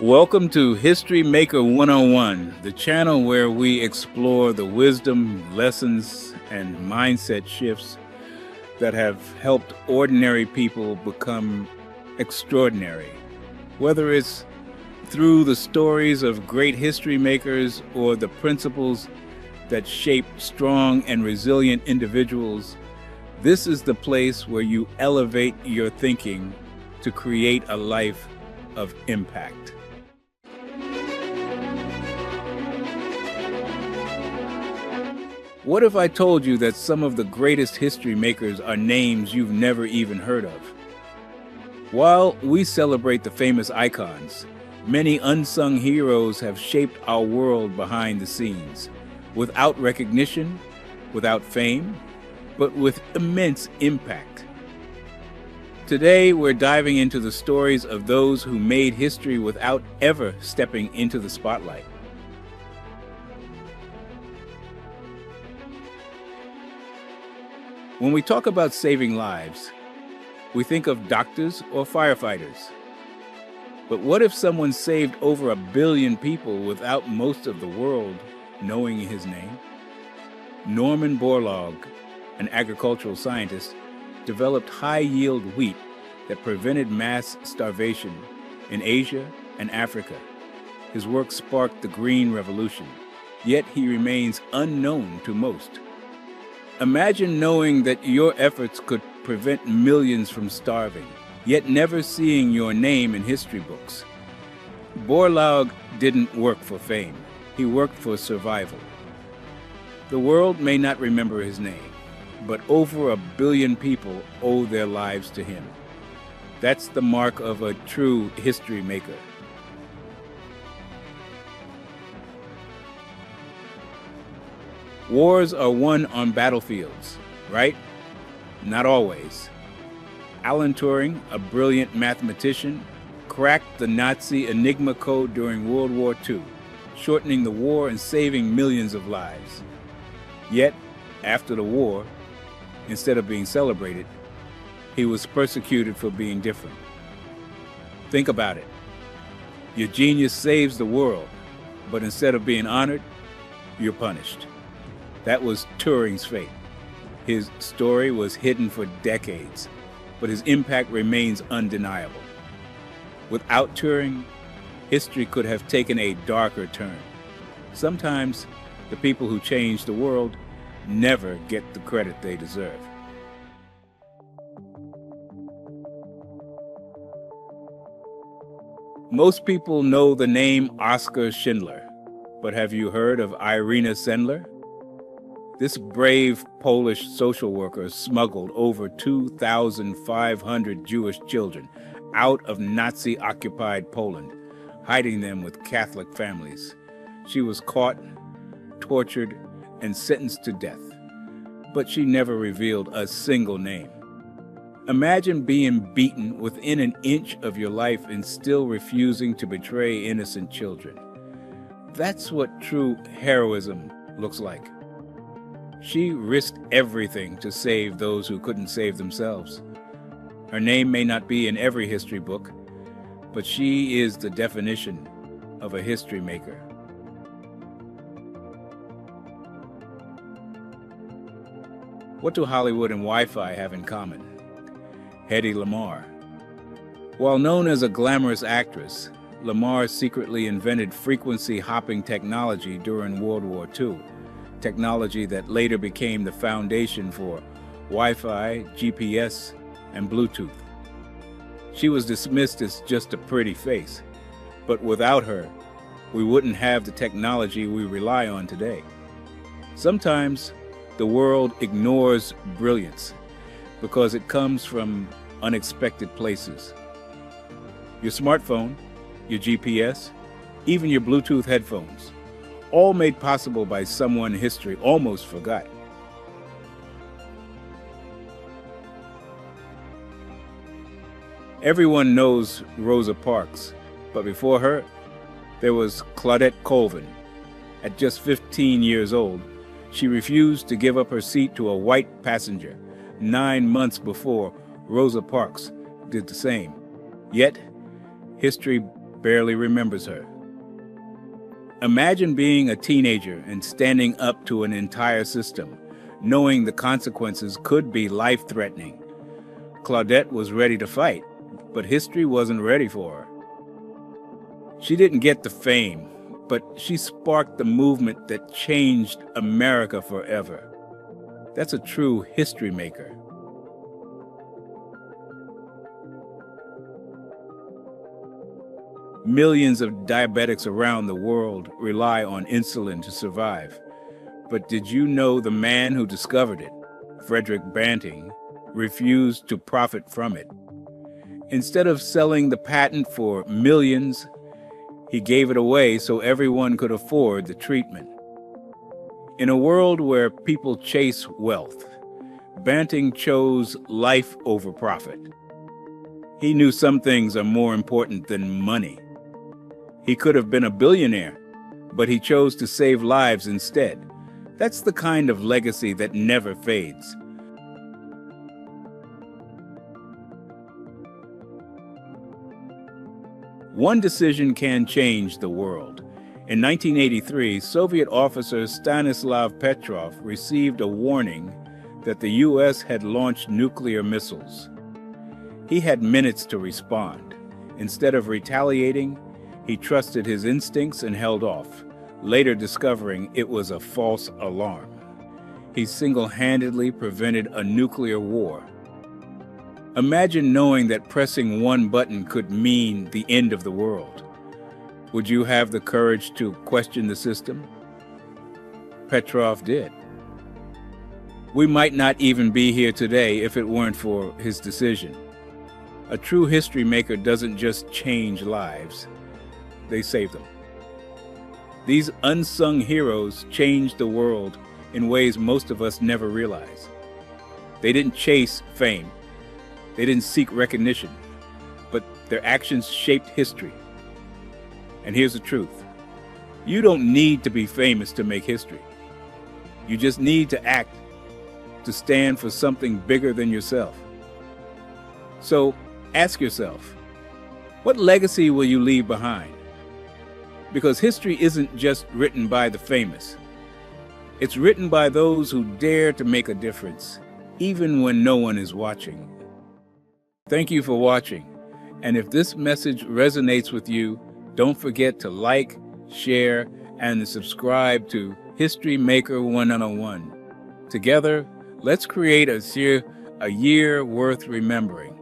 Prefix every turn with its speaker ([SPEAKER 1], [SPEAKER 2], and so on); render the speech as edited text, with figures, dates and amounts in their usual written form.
[SPEAKER 1] Welcome to History Maker 101, the channel where we explore the wisdom, lessons, and mindset shifts that have helped ordinary people become extraordinary. Whether it's through the stories of great history makers or the principles that shape strong and resilient individuals, this is the place where you elevate your thinking to create a life of impact. What if I told you that some of the greatest history makers are names you've never even heard of? While we celebrate the famous icons, many unsung heroes have shaped our world behind the scenes, without recognition, without fame, but with immense impact. Today, we're diving into the stories of those who made history without ever stepping into the spotlight. When we talk about saving lives, we think of doctors or firefighters. But what if someone saved over 1 billion people without most of the world knowing his name? Norman Borlaug, an agricultural scientist, developed high-yield wheat that prevented mass starvation in Asia and Africa. His work sparked the Green Revolution, yet he remains unknown to most. Imagine knowing that your efforts could prevent millions from starving, yet never seeing your name in history books. Borlaug didn't work for fame. He worked for survival. The world may not remember his name, but over 1 billion people owe their lives to him. That's the mark of a true history maker. Wars are won on battlefields, right? Not always. Alan Turing, a brilliant mathematician, cracked the Nazi Enigma code during World War II, shortening the war and saving millions of lives. Yet, after the war, instead of being celebrated, he was persecuted for being different. Think about it. Your genius saves the world, but instead of being honored, you're punished. That was Turing's fate. His story was hidden for decades, but his impact remains undeniable. Without Turing, history could have taken a darker turn. Sometimes, the people who change the world never get the credit they deserve. Most people know the name Oskar Schindler, but have you heard of Irina Sendler? This brave Polish social worker smuggled over 2,500 Jewish children out of Nazi-occupied Poland, hiding them with Catholic families. She was caught, tortured, and sentenced to death, but she never revealed a single name. Imagine being beaten within an inch of your life and still refusing to betray innocent children. That's what true heroism looks like. She risked everything to save those who couldn't save themselves. Her name may not be in every history book, but she is the definition of a history maker. What do Hollywood and Wi-Fi have in common? Hedy Lamarr. While known as a glamorous actress, Lamarr secretly invented frequency hopping technology during World War II, technology that later became the foundation for Wi-Fi, GPS, and Bluetooth. She was dismissed as just a pretty face, but without her, we wouldn't have the technology we rely on today. Sometimes the world ignores brilliance because it comes from unexpected places. Your smartphone, your GPS, even your Bluetooth headphones, all made possible by someone history almost forgot. Everyone knows Rosa Parks, but before her, there was Claudette Colvin. At just 15 years old, she refused to give up her seat to a white passenger. 9 months before, Rosa Parks did the same. Yet, history barely remembers her. Imagine being a teenager and standing up to an entire system, knowing the consequences could be life-threatening. Claudette was ready to fight, but history wasn't ready for her. She didn't get the fame, but she sparked the movement that changed America forever. That's a true history maker. Millions of diabetics around the world rely on insulin to survive. But did you know the man who discovered it, Frederick Banting, refused to profit from it? Instead of selling the patent for millions, he gave it away so everyone could afford the treatment. In a world where people chase wealth, Banting chose life over profit. He knew some things are more important than money. He could have been a billionaire, but he chose to save lives instead. That's the kind of legacy that never fades. One decision can change the world. In 1983, Soviet officer Stanislav Petrov received a warning that the U.S. had launched nuclear missiles. He had minutes to respond. Instead of retaliating, he trusted his instincts and held off, later discovering it was a false alarm. He single-handedly prevented a nuclear war. Imagine knowing that pressing one button could mean the end of the world. Would you have the courage to question the system? Petrov did. We might not even be here today if it weren't for his decision. A true history maker doesn't just change lives, they save them. These unsung heroes changed the world in ways most of us never realize. They didn't chase fame. They didn't seek recognition, but their actions shaped history. And here's the truth. You don't need to be famous to make history. You just need to act, to stand for something bigger than yourself. So ask yourself, what legacy will you leave behind? Because history isn't just written by the famous. It's written by those who dare to make a difference, even when no one is watching. Thank you for watching. And if this message resonates with you, don't forget to like, share, and subscribe to History Maker 101. Together, let's create a year worth remembering.